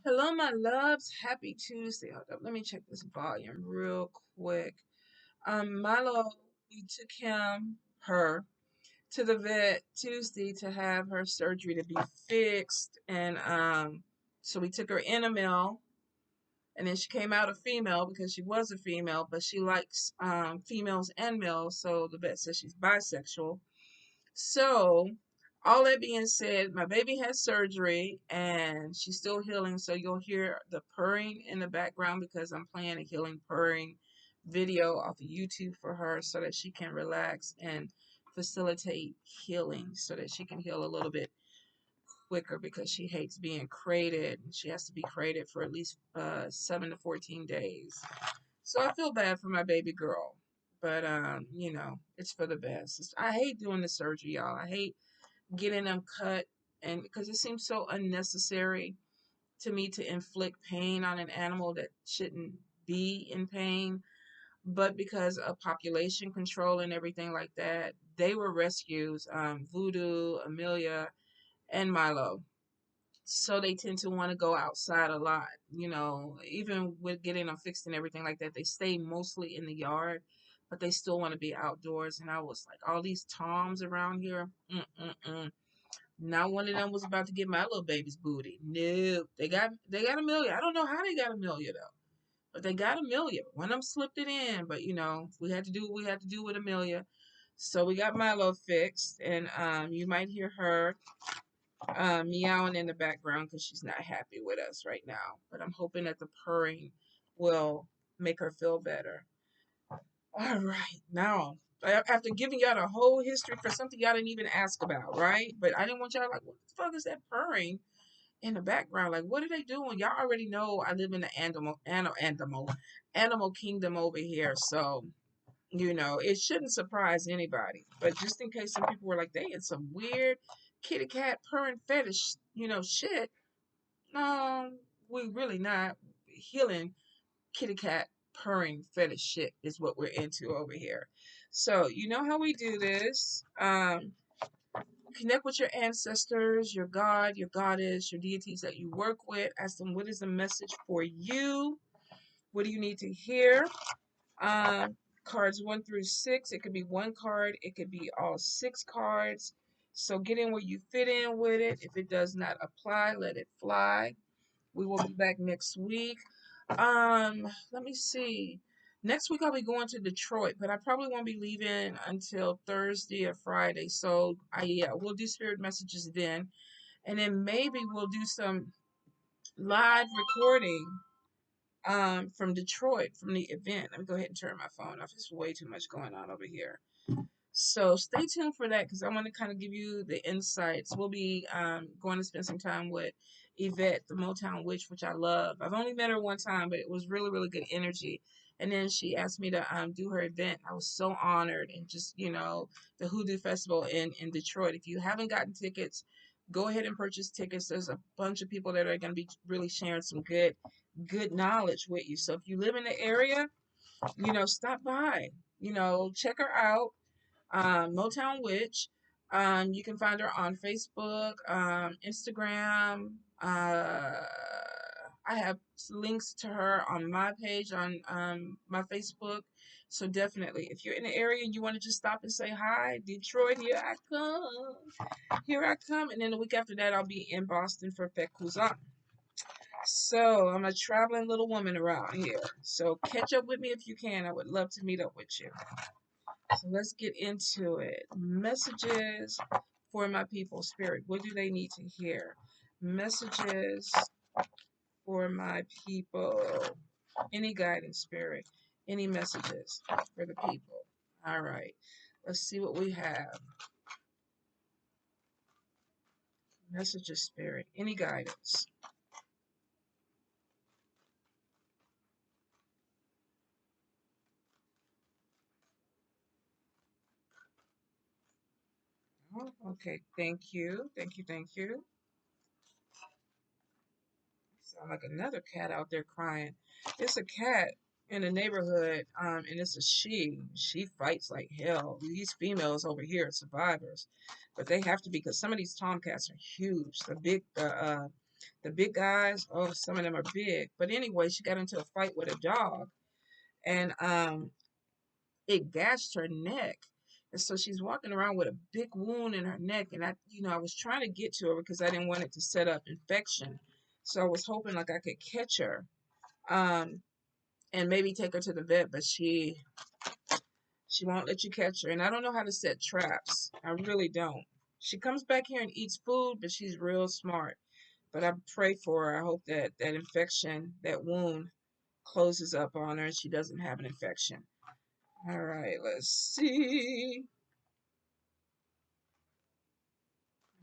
Hello, my loves. Happy Tuesday. Hold up. Let me check this volume real quick. Milo, we took her, to the vet Tuesday to have her surgery to be fixed, and so we took her in a male, and then she came out a female because she was a female, but she likes females and males, so the vet says she's bisexual. So, all that being said, my baby had surgery and she's still healing. So, you'll hear the purring in the background because I'm playing a healing purring video off of YouTube for her so that she can relax and facilitate healing so that she can heal a little bit quicker because she hates being crated. She has to be crated for at least 7 to 14 days. So I feel bad for my baby girl, but it's for the best. I hate doing the surgery, y'all. I hate getting them cut, and because it seems so unnecessary to me to inflict pain on an animal that shouldn't be in pain. But because of population control and everything like that, they were rescues. Voodoo, Amelia, and Milo. So they tend to want to go outside a lot, even with getting them fixed and everything like that. They stay mostly in the yard, but they still want to be outdoors. And I was like, all these toms around here, not one of them was about to get my little baby's booty. No, they got Amelia. I don't know how they got Amelia though, but they got Amelia. One of them slipped it in, but we had to do what we had to do with Amelia. So we got Milo fixed, and you might hear her meowing in the background because she's not happy with us right now. But I'm hoping that the purring will make her feel better. All right, now after giving y'all the whole history for something y'all didn't even ask about, right? But I didn't want y'all like, what the fuck is that purring in the background? Like, what are they doing? Y'all already know I live in the animal kingdom over here, so it shouldn't surprise anybody. But just in case some people were like, they had some weird kitty cat purring fetish, shit. No, we really not. Healing kitty cat purring fetish shit is what we're into over here. So you know how we do this. Connect with your ancestors, your God, your goddess, your deities that you work with. Ask them, what is the message for you? What do you need to hear? Cards 1 through 6. It could be one card. It could be all 6 cards. So get in where you fit in with it. If it does not apply, let it fly. We will be back next week. Let me see. Next week I'll be going to Detroit, but I probably won't be leaving until Thursday or Friday. So we'll do spirit messages then, and then maybe we'll do some live recording from Detroit from the event. Let me go ahead and turn my phone off. There's way too much going on over here. So stay tuned for that because I want to kind of give you the insights. We'll be going to spend some time with Yvette, the Motown witch, which I love. I've only met her one time, but it was really, really good energy. And then she asked me to do her event. I was so honored. And just, the Hoodoo Festival in Detroit. If you haven't gotten tickets, go ahead and purchase tickets. There's a bunch of people that are going to be really sharing some good knowledge with you. So if you live in the area, stop by, check her out. Motown Witch. You can find her on Facebook, Instagram. I have links to her on my page on my Facebook. So definitely, if you're in the area and you want to just stop and say hi, Detroit, here I come. Here I come. And then the week after that, I'll be in Boston for Fekuzan. So I'm a traveling little woman around here. So catch up with me if you can. I would love to meet up with you. So let's get into it. Messages for my people, Spirit. What do they need to hear? Messages for my people. Any guidance, Spirit. Any messages for the people. All right. Let's see what we have. Messages, Spirit. Any guidance. Oh, okay. Thank you. Thank you. Thank you. Sound like another cat out there crying. It's a cat in the neighborhood, and it's a she. She fights like hell. These females over here are survivors, but they have to be because some of these tomcats are huge. The big, The big guys, oh, some of them are big. But anyway, she got into a fight with a dog, and it gashed her neck. And so she's walking around with a big wound in her neck. And I was trying to get to her because I didn't want it to set up infection. So I was hoping like I could catch her, um, and maybe take her to the vet, but she won't let you catch her. And I don't know how to set traps. I really don't. She comes back here and eats food, but she's real smart. But I pray for her. I hope that that infection, that wound, closes up on her and she doesn't have an infection. All right, let's see.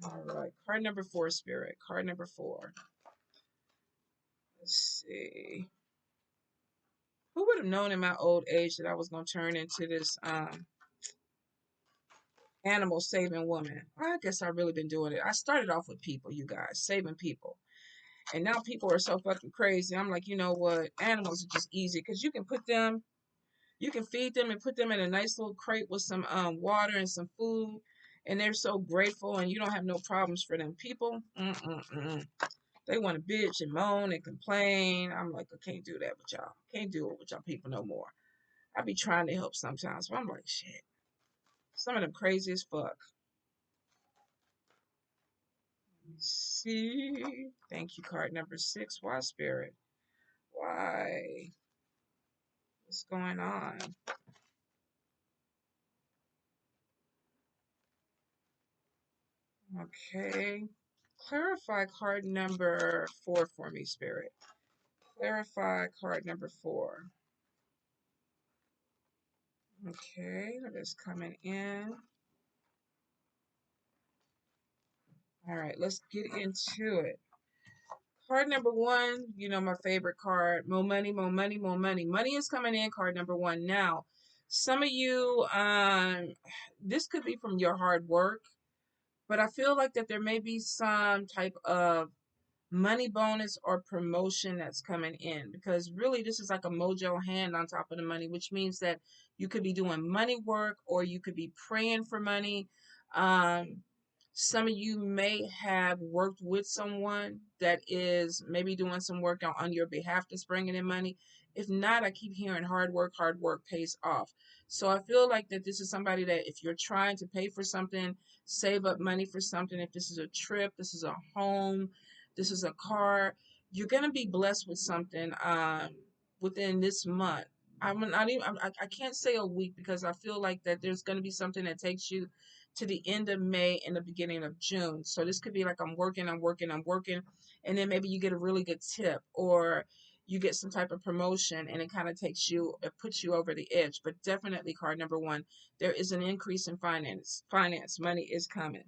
All right, card number 4, Spirit. Card number 4. Let's see. Who would have known in my old age that I was going to turn into this animal saving woman? I guess I've really been doing it. I started off with people, you guys, saving people. And now people are so fucking crazy. I'm like, you know what? Animals are just easy because you can feed them and put them in a nice little crate with some water and some food, and they're so grateful, and you don't have no problems for them. People, they want to bitch and moan and complain. I'm like, I can't do that with y'all. Can't do it with y'all people no more. I be trying to help sometimes, but I'm like, shit. Some of them crazy as fuck. Let me see. Thank you, card number 6. Why, Spirit? Why? What's going on? Okay. Clarify card number 4 for me, Spirit. Clarify card number 4. Okay, that is coming in. All right, let's get into it. Card number 1, you know my favorite card. More money, more money, more money. Money is coming in, card number 1. Now, some of you, this could be from your hard work, but I feel like that there may be some type of money bonus or promotion that's coming in, because really this is like a mojo hand on top of the money, which means that you could be doing money work or you could be praying for money. um some of you may have worked with someone that is maybe doing some work on your behalf that's bringing in money. If not, I keep hearing hard work pays off. So I feel like that this is somebody that if you're trying to pay for something, save up money for something, if this is a trip, this is a home, this is a car, you're going to be blessed with something within this month. I'm not even, I can't say a week because I feel like that there's going to be something that takes you to the end of May and the beginning of June. So this could be like I'm working, and then maybe you get a really good tip, or you get some type of promotion and it kind of takes you, it puts you over the edge. But definitely card number 1, there is an increase in finance. Money is coming.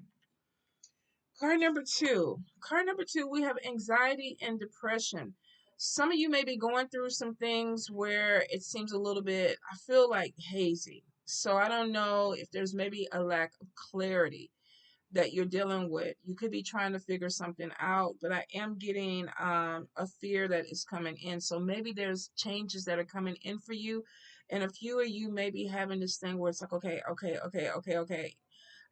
Card number 2. Card number 2, we have anxiety and depression. Some of you may be going through some things where it seems a little bit, I feel like hazy. So I don't know if there's maybe a lack of clarity that you're dealing with. You could be trying to figure something out, but I am getting a fear that is coming in. So maybe there's changes that are coming in for you. And a few of you may be having this thing where it's like, okay.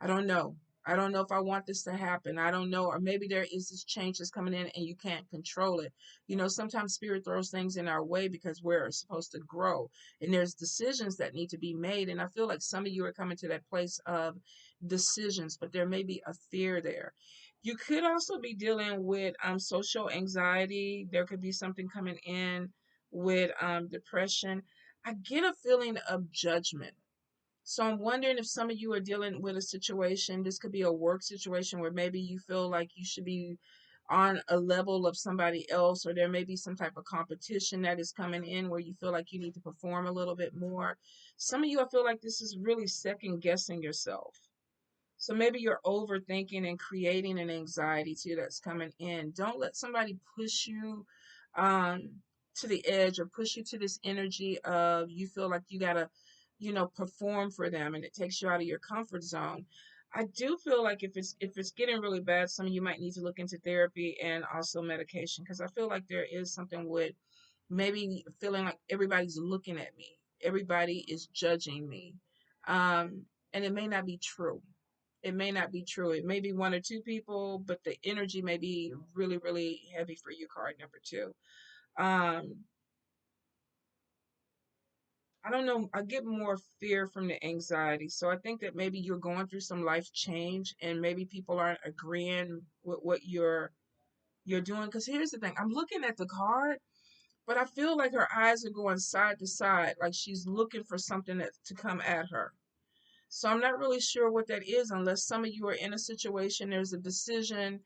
I don't know. I don't know if I want this to happen. I don't know. Or maybe there is this change that's coming in and you can't control it. You know, sometimes spirit throws things in our way because we're supposed to grow. And there's decisions that need to be made. And I feel like some of you are coming to that place of decisions, but there may be a fear there. You could also be dealing with social anxiety. There could be something coming in with depression. I get a feeling of judgment. So I'm wondering if some of you are dealing with a situation. This could be a work situation where maybe you feel like you should be on a level of somebody else, or there may be some type of competition that is coming in where you feel like you need to perform a little bit more. Some of you, I feel like this is really second guessing yourself. So maybe you're overthinking and creating an anxiety too that's coming in. Don't let somebody push you um, to the edge or push you to this energy of you feel like you gotta, perform for them, and it takes you out of your comfort zone. I do feel like if it's getting really bad, some of you might need to look into therapy and also medication, because I feel like there is something with maybe feeling like everybody's looking at me, everybody is judging me, and it may not be true. it may not be true. It may be one or two people, but the energy may be really, really heavy for you, card number two. Um, I don't know. I get more fear from the anxiety. So I think that maybe you're going through some life change and maybe people aren't agreeing with what you're doing. Because here's the thing. I'm looking at the card, but I feel like her eyes are going side to side, like she's looking for something that to come at her. So I'm not really sure what that is unless some of you are in a situation, there's a decision,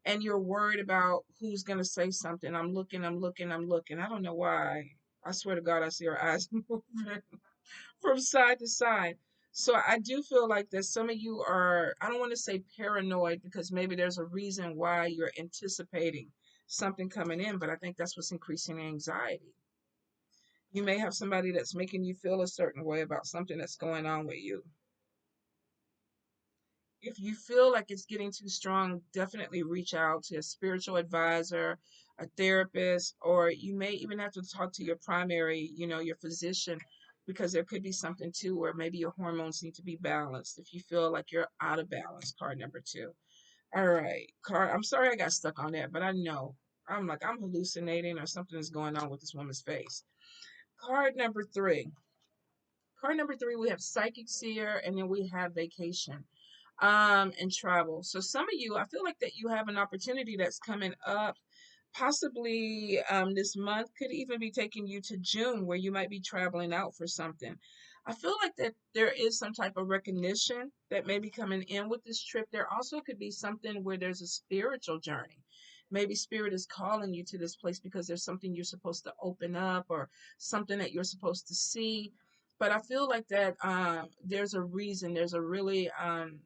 and you're worried about who's going to say something. I'm looking, I'm looking, I'm looking. I don't know why. I swear to God, I see her eyes moving from side to side. So I do feel like that some of you are, I don't want to say paranoid because maybe there's a reason why you're anticipating something coming in, but I think that's what's increasing anxiety. You may have somebody that's making you feel a certain way about something that's going on with you. If you feel like it's getting too strong, definitely reach out to a spiritual advisor, a therapist, or you may even have to talk to your primary, your physician, because there could be something too where maybe your hormones need to be balanced if you feel like you're out of balance, card number two. All right, card. I'm sorry I got stuck on that, but I know I'm like I'm hallucinating or something is going on with this woman's face. Card number three. Card number three, we have psychic seer, and then we have vacation, and travel. So some of you, I feel like that you have an opportunity that's coming up, possibly this month, could even be taking you to June, where you might be traveling out for something. I feel like that there is some type of recognition that may be coming in with this trip. There also could be something where there's a spiritual journey. Maybe spirit is calling you to this place because there's something you're supposed to open up or something that you're supposed to see. But I feel like that there's a reason, there's a really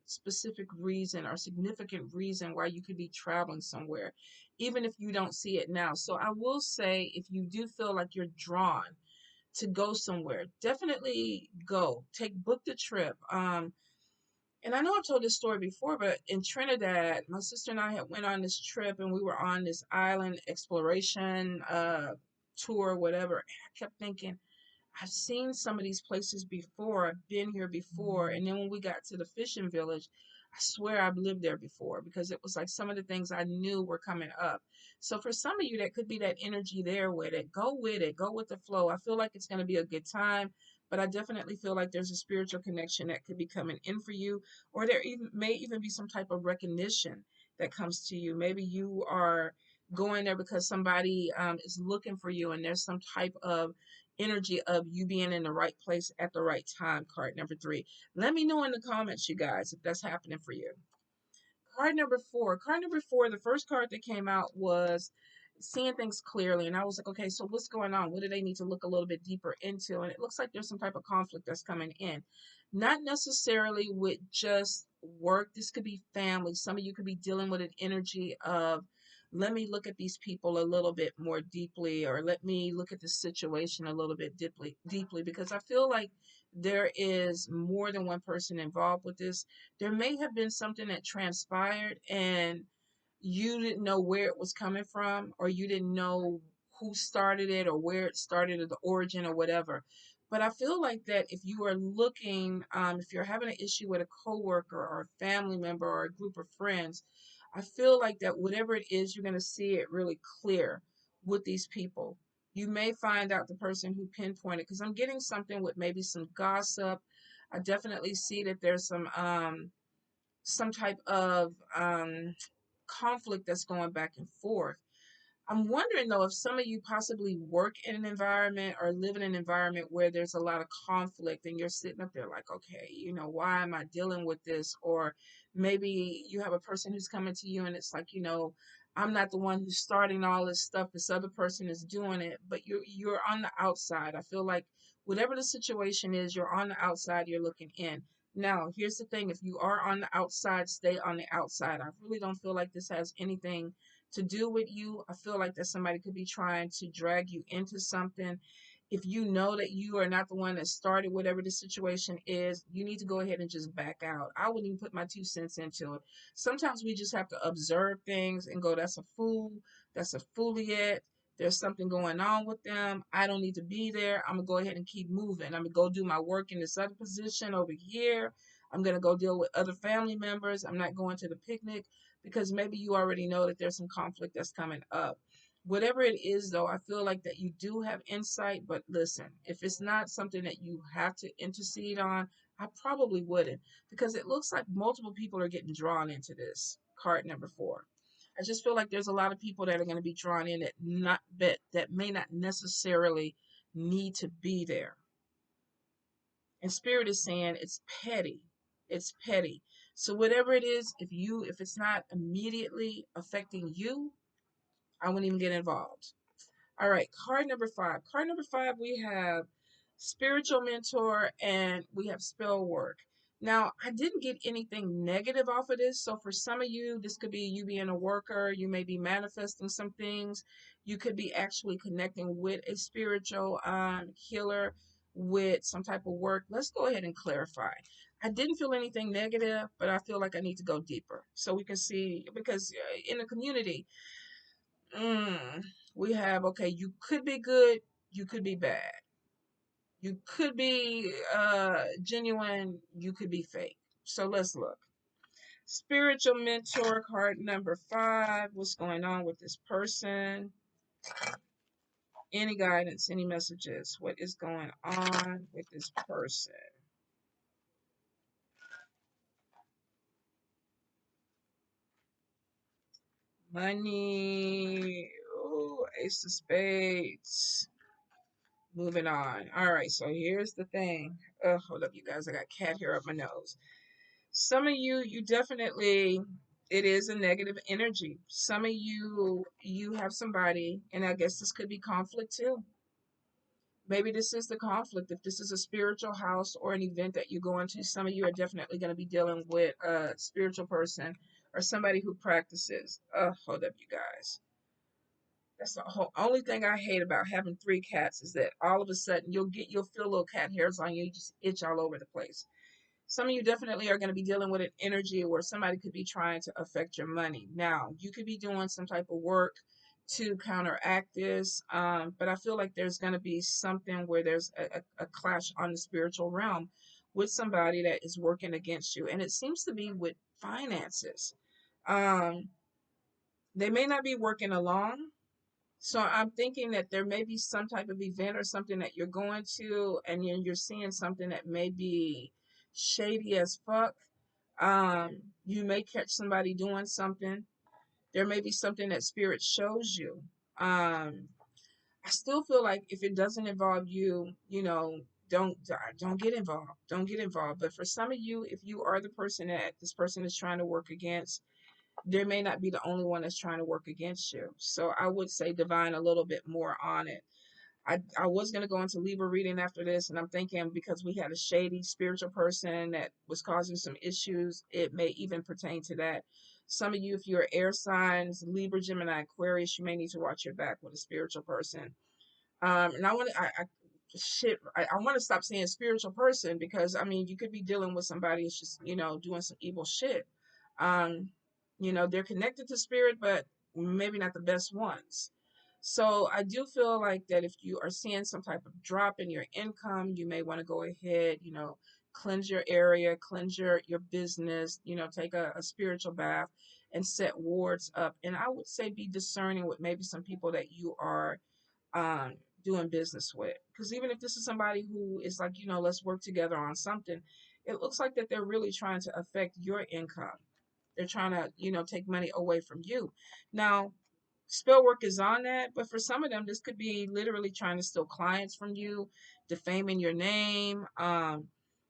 specific reason or significant reason why you could be traveling somewhere, even if you don't see it now. So I will say, if you do feel like you're drawn to go somewhere, definitely go. Book the trip. And I know I've told this story before, but in Trinidad, my sister and I had went on this trip, and we were on this island exploration tour, whatever. And I kept thinking, I've seen some of these places before. I've been here before. And then when we got to the fishing village, I swear I've lived there before because it was like some of the things I knew were coming up. So for some of you, that could be that energy there with it. Go with it. Go with the flow. I feel like it's going to be a good time, but I definitely feel like there's a spiritual connection that could be coming in for you, or there even may even be some type of recognition that comes to you. Maybe you are going there because somebody is looking for you, and there's some type of energy of you being in the right place at the right time. Card number three. Let me know in the comments, you guys, if that's happening for you. Card number four. Card number four, the first card that came out was seeing things clearly. And I was like, okay, so what's going on? What do they need to look a little bit deeper into? And it looks like there's some type of conflict that's coming in. Not necessarily with just work. This could be family. Some of you could be dealing with an energy of, let me look at these people a little bit more deeply, or let me look at the situation a little bit deeply, because I feel like there is more than one person involved with this. There may have been something that transpired and you didn't know where it was coming from, or you didn't know who started it or where it started or the origin or whatever. But I feel like that if you are looking, if you're having an issue with a coworker or a family member or a group of friends, I feel like that whatever it is, you're going to see it really clear with these people. You may find out the person who pinpointed, because I'm getting something with maybe some gossip. I definitely see that there's some type of conflict that's going back and forth. I'm wondering though if some of you possibly work in an environment or live in an environment where there's a lot of conflict and you're sitting up there like, okay, why am I dealing with this? Or maybe you have a person who's coming to you and it's like, I'm not the one who's starting all this stuff. This other person is doing it, but you're on the outside. I feel like whatever the situation is, you're on the outside, you're looking in. Now, here's the thing. If you are on the outside, stay on the outside. I really don't feel like this has anything to do with you. I feel like that somebody could be trying to drag you into something. If you know that you are not the one that started whatever the situation is, you need to go ahead and just back out. I wouldn't even put my 2 cents into it. Sometimes we just have to observe things and go, that's a fool, that's a fooliet. There's something going on with them. I don't need to be there. I'm going to go ahead and keep moving. I'm going to go do my work in this other position over here. I'm going to go deal with other family members. I'm not going to the picnic because maybe you already know that there's some conflict that's coming up. Whatever it is, though, I feel like that you do have insight. But listen, if it's not something that you have to intercede on, I probably wouldn't, because it looks like multiple people are getting drawn into this card number 4. I just feel like there's a lot of people that are going to be drawn in that may not necessarily need to be there. And spirit is saying it's petty. It's petty. So whatever it is, if it's not immediately affecting you, I wouldn't even get involved. All right, card number 5. Card number 5, we have spiritual mentor and we have spell work. Now, I didn't get anything negative off of this. So for some of you, this could be you being a worker. You may be manifesting some things. You could be actually connecting with a spiritual healer with some type of work. Let's go ahead and clarify. I didn't feel anything negative, but I feel like I need to go deeper so we can see, because in the community, Mm, we have, okay, you could be good, you could be bad. You could be genuine, you could be fake. So let's look. Spiritual mentor card number 5. What's going on with this person? Any guidance, any messages? What is going on with this person? Money. Oh, Ace of Spades. Moving on. All right, so here's the thing. Hold up, you guys. I got cat hair up my nose. Some of you, you definitely, it is a negative energy. Some of you, you have somebody, and I guess this could be conflict too. Maybe this is the conflict. If this is a spiritual house or an event that you go into, some of you are definitely going to be dealing with a spiritual person or somebody who practices. Hold up, you guys. That's the whole only thing I hate about having 3 cats is that all of a sudden you'll feel little cat hairs on you, you just itch all over the place. Some of you definitely are going to be dealing with an energy where somebody could be trying to affect your money. Now, you could be doing some type of work to counteract this, but I feel like there's going to be something where there's a clash on the spiritual realm with somebody that is working against you. And it seems to be with finances. Um, they may not be working alone. So I'm thinking that there may be some type of event or something that you're going to, and you're seeing something that may be shady as fuck. You may catch somebody doing something. There may be something that spirit shows you. I still feel like if it doesn't involve you, don't get involved. Don't get involved. But for some of you, if you are the person that this person is trying to work against, there may not be the only one that's trying to work against you. So I would say divine a little bit more on it. I was going to go into Libra reading after this, and I'm thinking because we had a shady spiritual person that was causing some issues, it may even pertain to that. Some of you, if you're air signs, Libra, Gemini, Aquarius, you may need to watch your back with a spiritual person. And I want to, I want to stop saying spiritual person because I mean, you could be dealing with somebody who's just, doing some evil shit. Um, they're connected to spirit, but maybe not the best ones. So I do feel like that if you are seeing some type of drop in your income, you may want to go ahead, cleanse your area, cleanse your business, take a spiritual bath and set wards up. And I would say be discerning with maybe some people that you are um, doing business with. Because even if this is somebody who is like, let's work together on something, it looks like that they're really trying to affect your income. They're trying to, take money away from you. Now, spell work is on that, but for some of them, this could be literally trying to steal clients from you, defaming your name,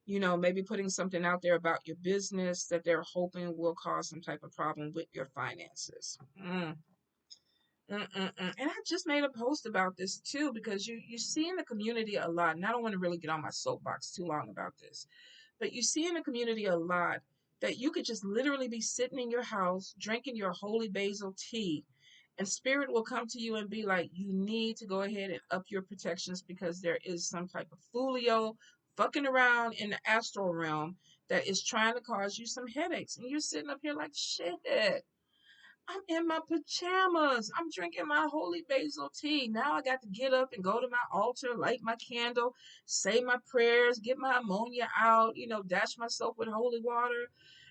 maybe putting something out there about your business that they're hoping will cause some type of problem with your finances. And I just made a post about this too because you see in the community a lot, and I don't want to really get on my soapbox too long about this, but you see in the community a lot that you could just literally be sitting in your house drinking your holy basil tea, and spirit will come to you and be like, you need to go ahead and up your protections because there is some type of folio fucking around in the astral realm that is trying to cause you some headaches, and you're sitting up here like shit. I'm in my pajamas. I'm drinking my holy basil tea. Now I got to get up and go to my altar, light my candle, say my prayers, get my ammonia out, dash myself with holy water.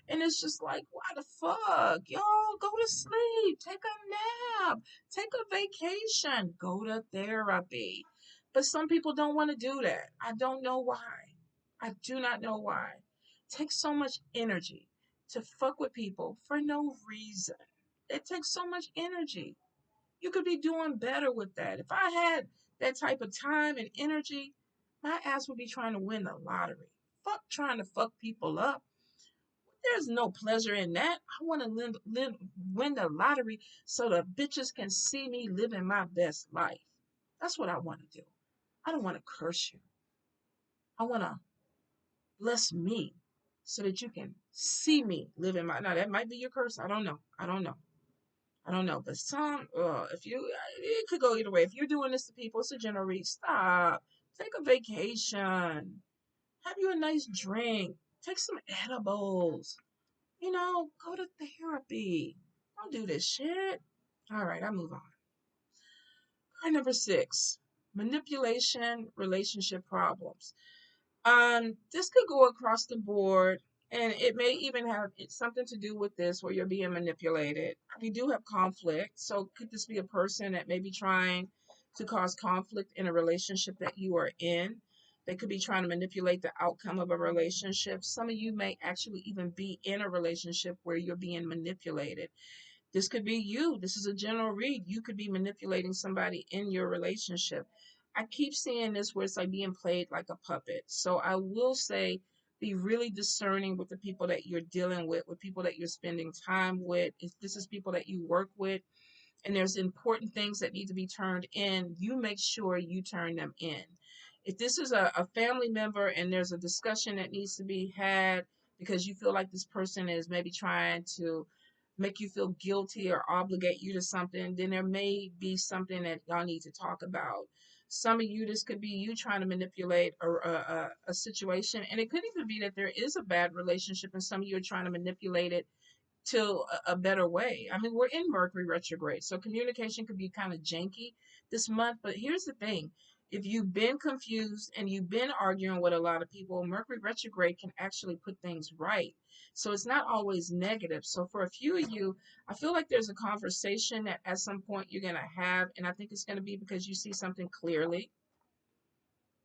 And it's just like, why the fuck? Y'all go to sleep, take a nap, take a vacation, go to therapy. But some people don't want to do that. I don't know why. I do not know why. It takes so much energy to fuck with people for no reason. It takes so much energy. You could be doing better with that. If I had that type of time and energy, my ass would be trying to win the lottery. Fuck trying to fuck people up. There's no pleasure in that. I want to win the lottery so the bitches can see me living my best life. That's what I want to do. I don't want to curse you. I want to bless me so that you can see me living my. Now that might be your curse. I don't know. I don't know. I don't know, but if you, it could go either way. If you're doing this to people, it's a general read. Stop. Take a vacation. Have you a nice drink. Take some edibles. Go to therapy. Don't do this shit. All right, I move on. Card number 6, manipulation, relationship problems. This could go across the board, and it may even have something to do with this where you're being manipulated. We do have conflict, so could this be a person that may be trying to cause conflict in a relationship that you are in? They could be trying to manipulate the outcome of a relationship. Some of you may actually even be in a relationship where you're being manipulated. This could be you. This is a general read. You could be manipulating somebody in your relationship. I keep seeing this where it's like being played like a puppet. So I will say be really discerning with the people that you're dealing with people that you're spending time with. If this is people that you work with and there's important things that need to be turned in, you make sure you turn them in. If this is a family member and there's a discussion that needs to be had because you feel like this person is maybe trying to make you feel guilty or obligate you to something, then there may be something that y'all need to talk about. Some of you, this could be you trying to manipulate a situation, and it could even be that there is a bad relationship, and some of you are trying to manipulate it to a better way. I mean, we're in Mercury retrograde, so communication could be kind of janky this month. But here's the thing. If you've been confused and you've been arguing with a lot of people, Mercury retrograde can actually put things right. So it's not always negative. So for a few of you, I feel like there's a conversation that at some point you're going to have, and I think it's going to be because you see something clearly.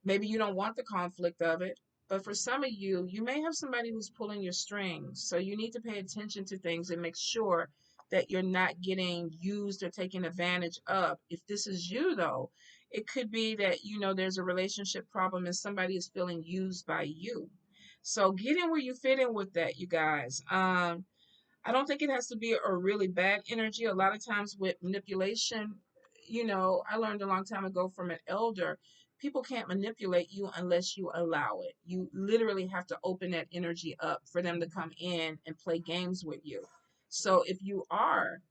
Maybe you don't want the conflict of it, but for some of you, you may have somebody who's pulling your strings. So you need to pay attention to things and make sure that you're not getting used or taken advantage of. If this is you, though, it could be that, there's a relationship problem and somebody is feeling used by you. So get in where you fit in with that, you guys. I don't think it has to be a really bad energy. A lot of times with manipulation, I learned a long time ago from an elder, people can't manipulate you unless you allow it. You literally have to open that energy up for them to come in and play games with you. So if you are,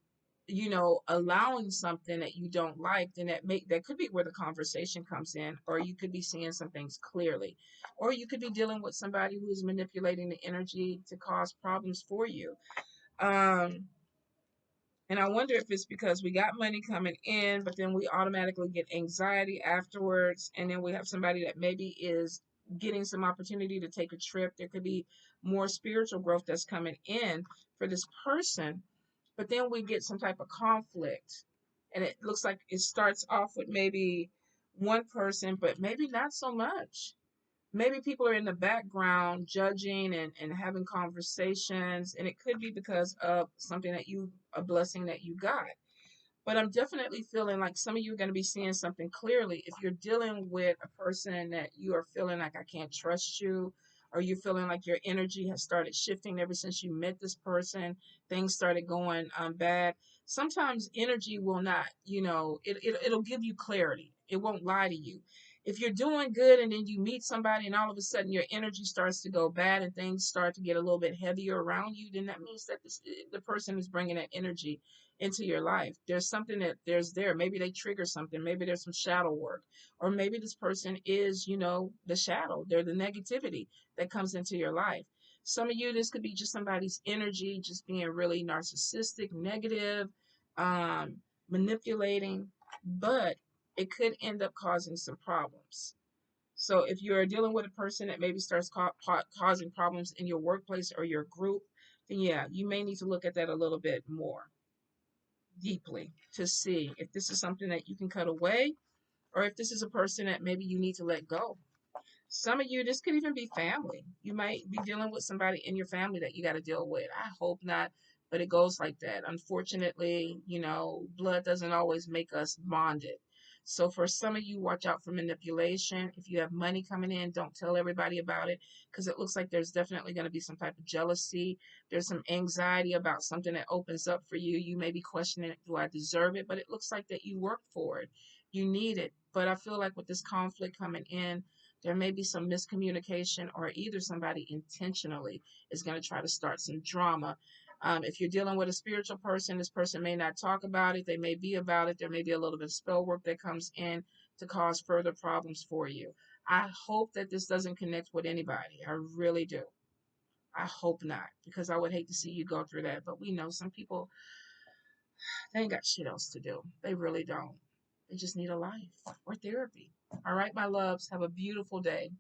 allowing something that you don't like, then that could be where the conversation comes in, or you could be seeing some things clearly, or you could be dealing with somebody who is manipulating the energy to cause problems for you. Um, and I wonder if it's because we got money coming in, but then we automatically get anxiety afterwards. And then we have somebody that maybe is getting some opportunity to take a trip. There could be more spiritual growth that's coming in for this person. But then we get some type of conflict. And it looks like it starts off with maybe one person, but maybe not so much. Maybe people are in the background judging and having conversations, and it could be because of something a blessing that you got. But I'm definitely feeling like some of you are going to be seeing something clearly. If you're dealing with a person that you are feeling like I can't trust you, or you're feeling like your energy has started shifting ever since you met this person, things started going bad. Sometimes energy will not, it'll give you clarity. It won't lie to you. If you're doing good and then you meet somebody and all of a sudden your energy starts to go bad and things start to get a little bit heavier around you, then that means that the person is bringing that energy into your life. There's something that there's there. Maybe they trigger something. Maybe there's some shadow work. Or maybe this person is, the shadow. They're the negativity that comes into your life. Some of you, this could be just somebody's energy, just being really narcissistic, negative, um, manipulating, but it could end up causing some problems. So if you're dealing with a person that maybe starts causing problems in your workplace or your group, then yeah, you may need to look at that a little bit more deeply to see if this is something that you can cut away or if this is a person that maybe you need to let go. Some of you, this could even be family. You might be dealing with somebody in your family that you got to deal with. I hope not, but it goes like that. Unfortunately, blood doesn't always make us bonded. So for some of you, watch out for manipulation. If you have money coming in, don't tell everybody about it because it looks like there's definitely going to be some type of jealousy. There's some anxiety about something that opens up for you. You may be questioning, do I deserve it? But it looks like that you worked for it. You need it. But I feel like with this conflict coming in, there may be some miscommunication, or either somebody intentionally is going to try to start some drama. If you're dealing with a spiritual person, this person may not talk about it. They may be about it. There may be a little bit of spell work that comes in to cause further problems for you. I hope that this doesn't connect with anybody. I really do. I hope not, because I would hate to see you go through that. But we know some people, they ain't got shit else to do. They really don't. They just need a life or therapy. All right, my loves, have a beautiful day.